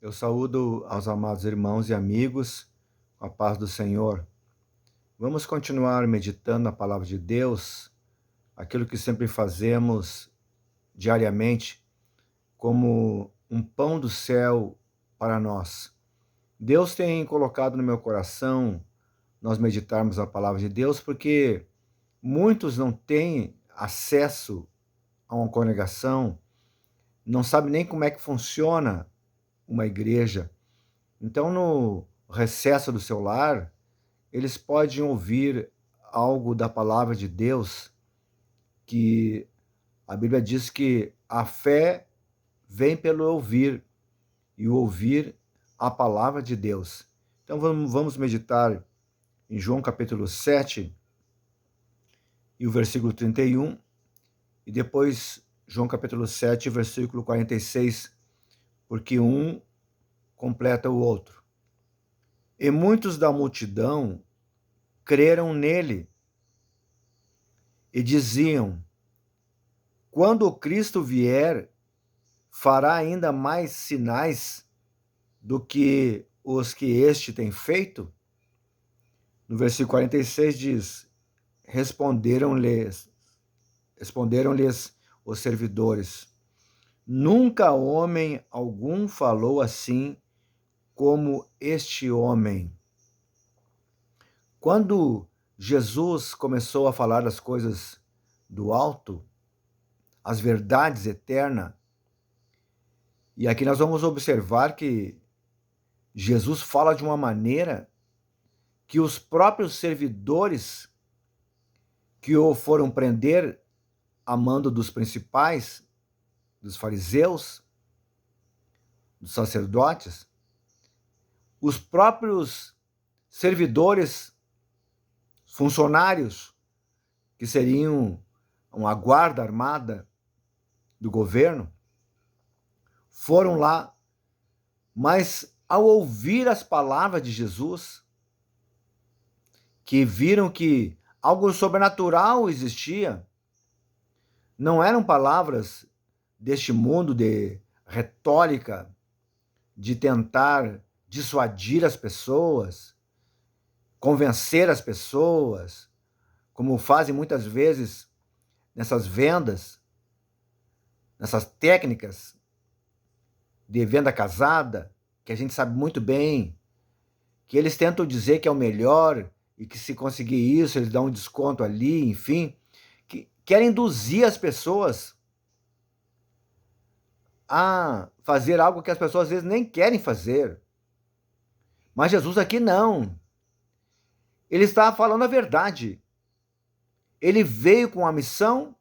Eu saúdo aos amados irmãos e amigos com a paz do Senhor. Vamos continuar meditando na palavra de Deus, aquilo que sempre fazemos diariamente, como um pão do céu para nós. Deus tem colocado no meu coração nós meditarmos a palavra de Deus, porque muitos não têm acesso a uma congregação, não sabem nem como é que funciona uma igreja. Então, no recesso do seu lar, eles podem ouvir algo da palavra de Deus, que a Bíblia diz que a fé vem pelo ouvir, e o ouvir a palavra de Deus. Então, vamos meditar em João capítulo 7, e o versículo 31, e depois João capítulo 7, versículo 46, porque um completa o outro. E muitos da multidão creram nele e diziam: quando o Cristo vier, fará ainda mais sinais do que os que este tem feito? No versículo 46 diz: responderam-lhes os servidores: nunca homem algum falou assim como este homem. Quando Jesus começou a falar as coisas do alto, as verdades eternas, e aqui nós vamos observar que Jesus fala de uma maneira que os próprios servidores que o foram prender a mando dos principais, dos fariseus, dos sacerdotes, os próprios servidores, funcionários, que seriam uma guarda armada do governo, foram lá, mas ao ouvir as palavras de Jesus, que viram que algo sobrenatural existia, não eram palavras deste mundo de retórica, de tentar dissuadir as pessoas, convencer as pessoas, como fazem muitas vezes nessas vendas, nessas técnicas de venda casada, que a gente sabe muito bem, que eles tentam dizer que é o melhor e que se conseguir isso, eles dão um desconto ali, enfim, que querem induzir as pessoas a fazer algo que as pessoas às vezes nem querem fazer. Mas Jesus aqui não. Ele está falando a verdade. Ele veio com a missão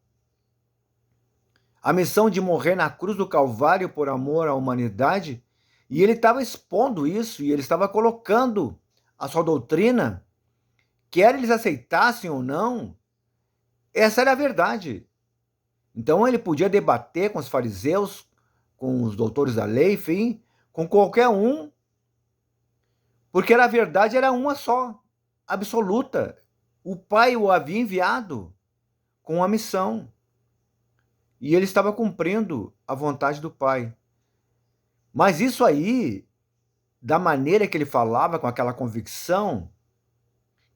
de morrer na cruz do Calvário por amor à humanidade, e ele estava expondo isso, e ele estava colocando a sua doutrina, quer eles aceitassem ou não, essa era a verdade. Então ele podia debater com os fariseus, com os doutores da lei, enfim, com qualquer um, porque a verdade era uma só, absoluta. O Pai o havia enviado com a missão, e ele estava cumprindo a vontade do Pai. Mas isso aí, da maneira que ele falava, com aquela convicção,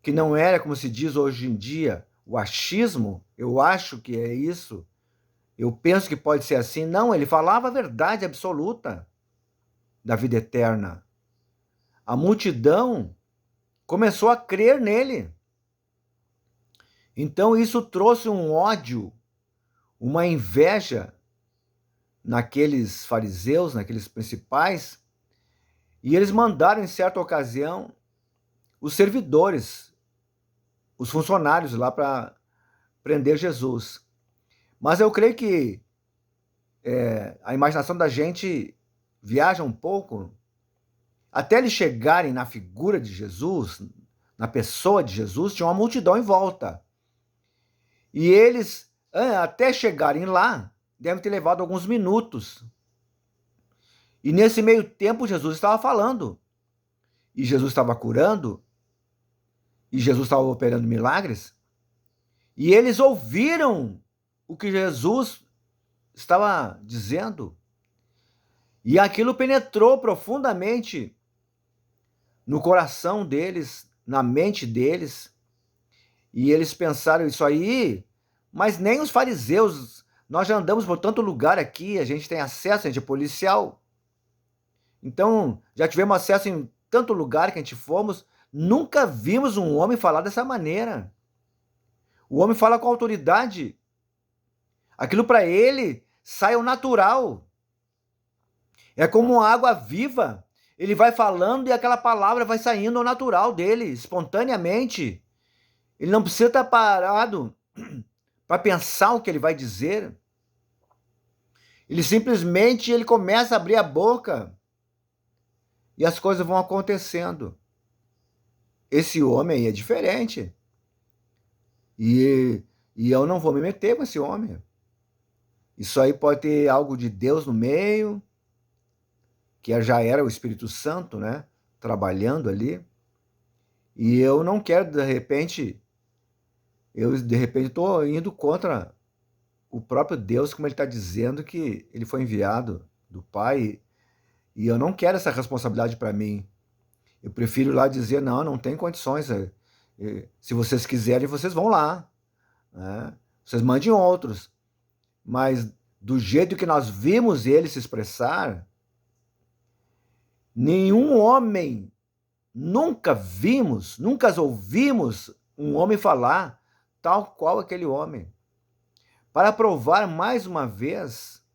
que não era, como se diz hoje em dia, o achismo, eu acho que é isso, eu penso que pode ser assim. Não, ele falava a verdade absoluta da vida eterna. A multidão começou a crer nele. Então isso trouxe um ódio, uma inveja naqueles fariseus, naqueles principais, e eles mandaram, em certa ocasião, os servidores, os funcionários lá para prender Jesus. Mas eu creio que a imaginação da gente viaja um pouco, até eles chegarem na figura de Jesus, na pessoa de Jesus, tinha uma multidão em volta. E eles, até chegarem lá, devem ter levado alguns minutos. E nesse meio tempo, Jesus estava falando. E Jesus estava curando. E Jesus estava operando milagres. E eles ouviram o que Jesus estava dizendo. E aquilo penetrou profundamente no coração deles, na mente deles, e eles pensaram isso aí, mas nem os fariseus, nós já andamos por tanto lugar aqui, a gente tem acesso, a gente é policial, então já tivemos acesso em tanto lugar que a gente fomos, nunca vimos um homem falar dessa maneira. O homem fala com autoridade, aquilo para ele sai ao natural, é como uma água viva, ele vai falando e aquela palavra vai saindo ao natural dele, espontaneamente. Ele não precisa estar parado para pensar o que ele vai dizer. Ele simplesmente ele começa a abrir a boca e as coisas vão acontecendo. Esse homem aí é diferente. E eu não vou me meter com esse homem. Isso aí pode ter algo de Deus no meio, que já era o Espírito Santo, né? Trabalhando ali. E eu não quero, de repente, estou indo contra o próprio Deus, como ele está dizendo que ele foi enviado do Pai, e eu não quero essa responsabilidade para mim. Eu prefiro lá dizer, não, não tem condições. Se vocês quiserem, vocês vão lá. Né? Vocês mandem outros. Mas do jeito que nós vimos ele se expressar, nenhum homem, nunca ouvimos um homem falar tal qual aquele homem. Para provar mais uma vez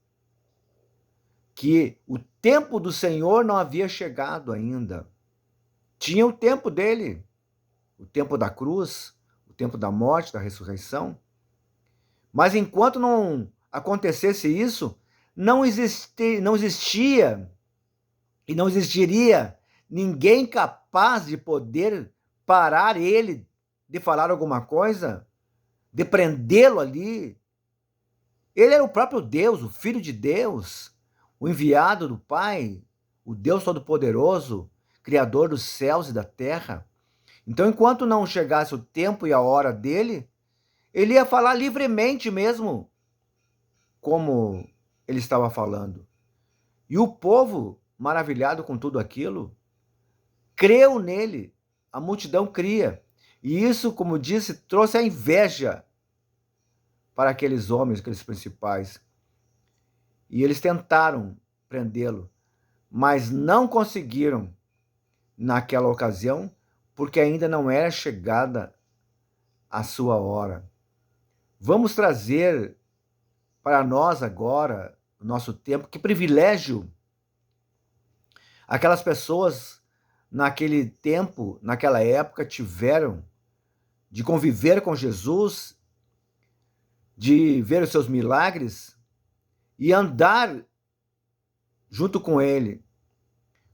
que o tempo do Senhor não havia chegado ainda. Tinha o tempo dele, o tempo da cruz, o tempo da morte, da ressurreição. Mas enquanto não acontecesse isso, não existia e não existiria ninguém capaz de poder parar ele de falar alguma coisa, de prendê-lo ali. Ele era o próprio Deus, o Filho de Deus, o enviado do Pai, o Deus Todo-Poderoso, Criador dos céus e da terra. Então, enquanto não chegasse o tempo e a hora dele, ele ia falar livremente mesmo, como ele estava falando. E o povo, maravilhado com tudo aquilo, creu nele. A multidão cria. E isso, como disse, trouxe a inveja para aqueles homens, aqueles principais. E eles tentaram prendê-lo, mas não conseguiram naquela ocasião, porque ainda não era chegada a sua hora. Vamos trazer para nós agora, o nosso tempo, que privilégio aquelas pessoas naquele tempo, naquela época, tiveram de conviver com Jesus, de ver os seus milagres e andar junto com ele.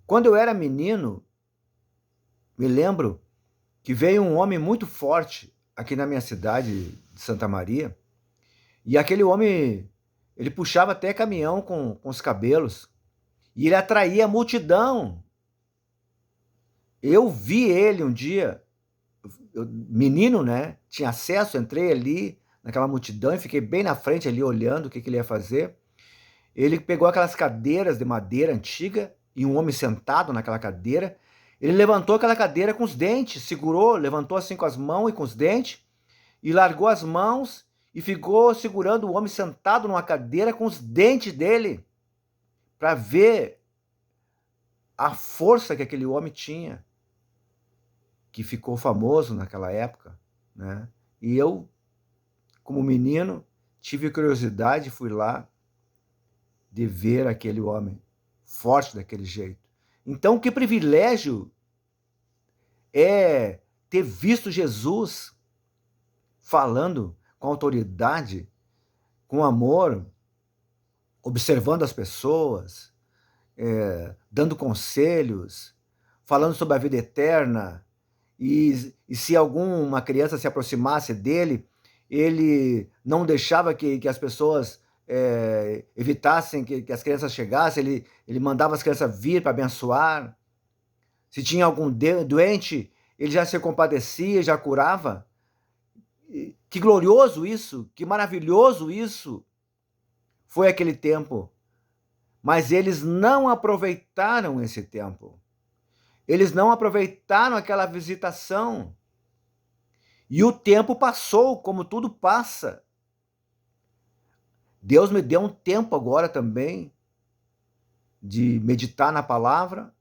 Quando eu era menino, me lembro que veio um homem muito forte aqui na minha cidade de Santa Maria, e aquele homem, ele puxava até caminhão com os cabelos, e ele atraía a multidão. Eu vi ele um dia, menino, né? Tinha acesso, entrei ali naquela multidão e fiquei bem na frente ali olhando o que ele ia fazer. Ele pegou aquelas cadeiras de madeira antiga e um homem sentado naquela cadeira. Ele levantou aquela cadeira com os dentes, segurou, levantou assim com as mãos e com os dentes e largou as mãos e ficou segurando o homem sentado numa cadeira com os dentes dele para ver a força que aquele homem tinha, que ficou famoso naquela época, né? E eu, como menino, tive curiosidade, fui lá de ver aquele homem forte daquele jeito. Então, que privilégio é ter visto Jesus falando com autoridade, com amor, observando as pessoas, dando conselhos, falando sobre a vida eterna, e se alguma criança se aproximasse dele, ele não deixava que as pessoas evitassem que as crianças chegassem, ele mandava as crianças vir para abençoar. Se tinha algum doente, ele já se compadecia, já curava. Que glorioso isso, que maravilhoso isso foi aquele tempo. mas eles não aproveitaram esse tempo. Eles não aproveitaram aquela visitação. E o tempo passou, como tudo passa. Deus me deu um tempo agora também de meditar na palavra,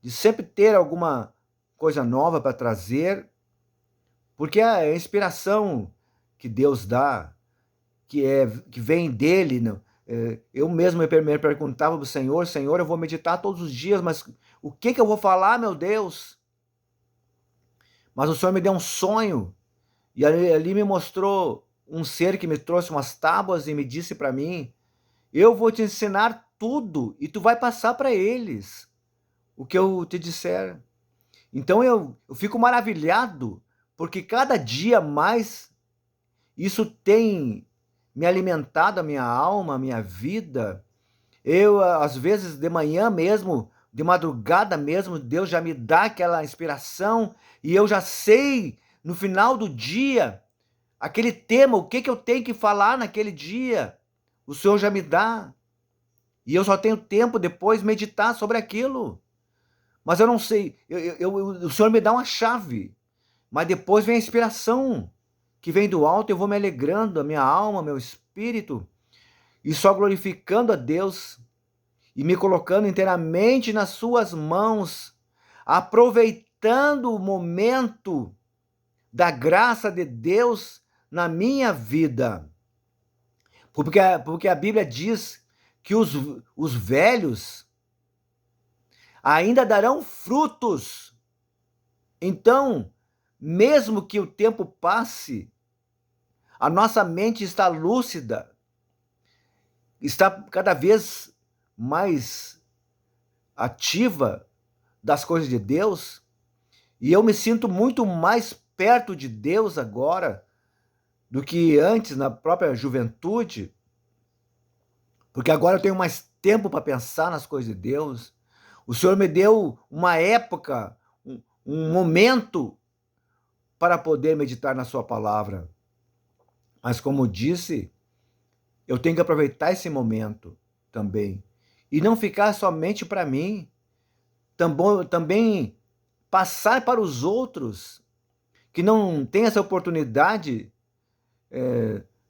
de sempre ter alguma coisa nova para trazer, porque a inspiração que Deus dá, que vem dele, eu mesmo me perguntava para o Senhor, Senhor, eu vou meditar todos os dias, mas o que eu vou falar, meu Deus? Mas o Senhor me deu um sonho, e ali me mostrou um ser que me trouxe umas tábuas e me disse para mim, eu vou te ensinar tudo e tu vai passar para eles o que eu te disser. Então eu fico maravilhado, porque cada dia mais isso tem me alimentado a minha alma, a minha vida. Eu, às vezes, de manhã mesmo, de madrugada mesmo, Deus já me dá aquela inspiração e eu já sei, no final do dia, aquele tema, o que eu tenho que falar naquele dia. O Senhor já me dá. E eu só tenho tempo depois meditar sobre aquilo. Mas eu não sei, o Senhor me dá uma chave, mas depois vem a inspiração, que vem do alto, eu vou me alegrando, a minha alma, meu espírito, e só glorificando a Deus, e me colocando inteiramente nas suas mãos, aproveitando o momento da graça de Deus na minha vida. Porque a Bíblia diz que os velhos ainda darão frutos. Então, mesmo que o tempo passe, a nossa mente está lúcida, está cada vez mais ativa das coisas de Deus, e eu me sinto muito mais perto de Deus agora do que antes, na própria juventude, porque agora eu tenho mais tempo para pensar nas coisas de Deus. O Senhor me deu uma época, um momento para poder meditar na sua palavra. Mas como disse, eu tenho que aproveitar esse momento também. E não ficar somente para mim, também passar para os outros que não têm essa oportunidade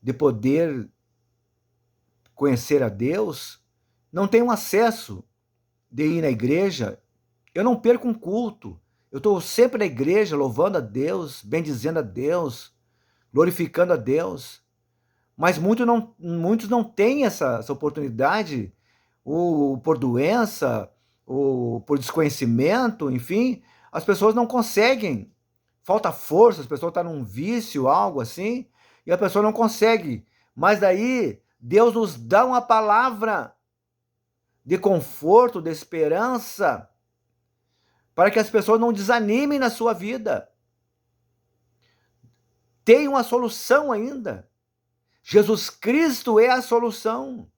de poder conhecer a Deus, não tem um acesso de ir na igreja. Eu não perco um culto. Eu estou sempre na igreja louvando a Deus, bendizendo a Deus, glorificando a Deus. Mas muitos não têm essa oportunidade, ou por doença, ou por desconhecimento, enfim, as pessoas não conseguem. Falta força, as pessoas estão num vício, algo assim, e a pessoa não consegue. Mas daí Deus nos dá uma palavra de conforto, de esperança, para que as pessoas não desanimem na sua vida. Tem uma solução ainda. Jesus Cristo é a solução.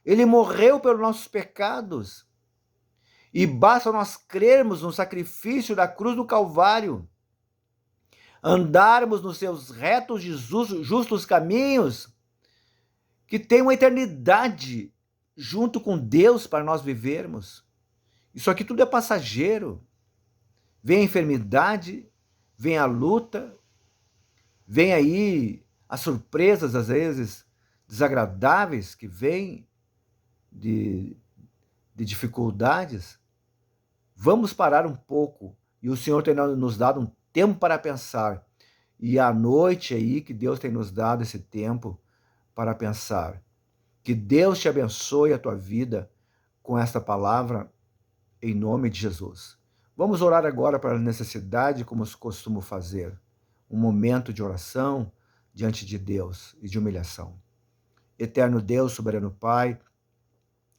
Ele morreu pelos nossos pecados. E basta nós crermos no sacrifício da cruz do Calvário, andarmos nos seus retos e justos caminhos, que tem uma eternidade junto com Deus para nós vivermos. Isso aqui tudo é passageiro. Vem a enfermidade, vem a luta, vem aí as surpresas, às vezes, desagradáveis que vêm de dificuldades. Vamos parar um pouco, e o Senhor tem nos dado um tempo para pensar, e à noite aí que Deus tem nos dado esse tempo para pensar. Que Deus te abençoe a tua vida com esta palavra, em nome de Jesus. Vamos orar agora para a necessidade, como eu costumo fazer, um momento de oração diante de Deus e de humilhação. Eterno Deus, soberano Pai,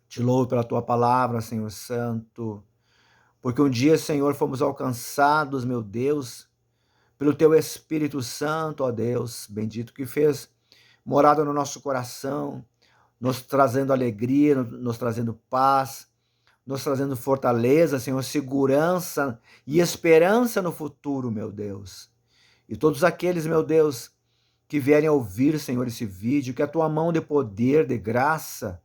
te louvo pela tua palavra, Senhor Santo, porque um dia, Senhor, fomos alcançados, meu Deus, pelo teu Espírito Santo, ó Deus, bendito, que fez morada no nosso coração, nos trazendo alegria, nos trazendo paz, nos trazendo fortaleza, Senhor, segurança e esperança no futuro, meu Deus. E todos aqueles, meu Deus, que vierem ouvir, Senhor, esse vídeo, que a tua mão de poder, de graça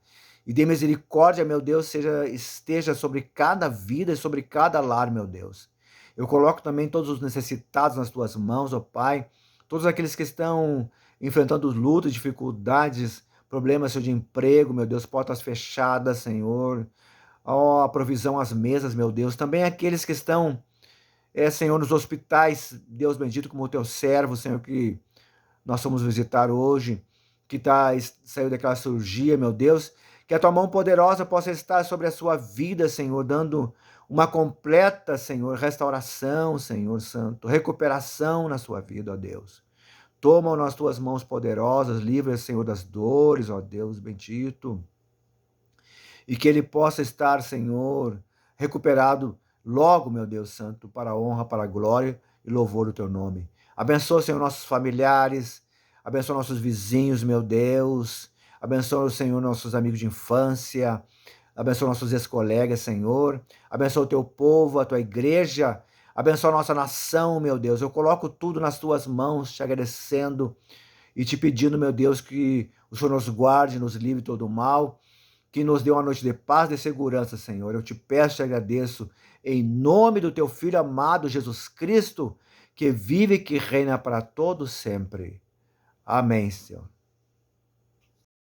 E dê misericórdia, meu Deus, esteja sobre cada vida e sobre cada lar, meu Deus. Eu coloco também todos os necessitados nas tuas mãos, ó Pai. Todos aqueles que estão enfrentando lutas, dificuldades, problemas Senhor, de emprego, meu Deus, portas fechadas, Senhor. Ó, a provisão às mesas, meu Deus. Também aqueles que estão, Senhor, nos hospitais, Deus bendito, como o teu servo, Senhor, que nós fomos visitar hoje, que saiu daquela cirurgia, meu Deus, que a tua mão poderosa possa estar sobre a sua vida, Senhor, dando uma completa, Senhor, restauração, Senhor Santo, recuperação na sua vida, ó Deus. Toma nas tuas mãos poderosas, livra, Senhor, das dores, ó Deus bendito, e que ele possa estar, Senhor, recuperado logo, meu Deus Santo, para a honra, para a glória e louvor do teu nome. Abençoa, Senhor, nossos familiares, abençoa nossos vizinhos, meu Deus, abençoa, Senhor, nossos amigos de infância, abençoa nossos ex-colegas, Senhor, abençoa o teu povo, a tua igreja, abençoa a nossa nação, meu Deus. Eu coloco tudo nas tuas mãos, te agradecendo e te pedindo, meu Deus, que o Senhor nos guarde, nos livre de todo o mal, que nos dê uma noite de paz e segurança, Senhor. Eu te peço e te agradeço, em nome do teu Filho amado Jesus Cristo, que vive e que reina para todos sempre. Amém, Senhor.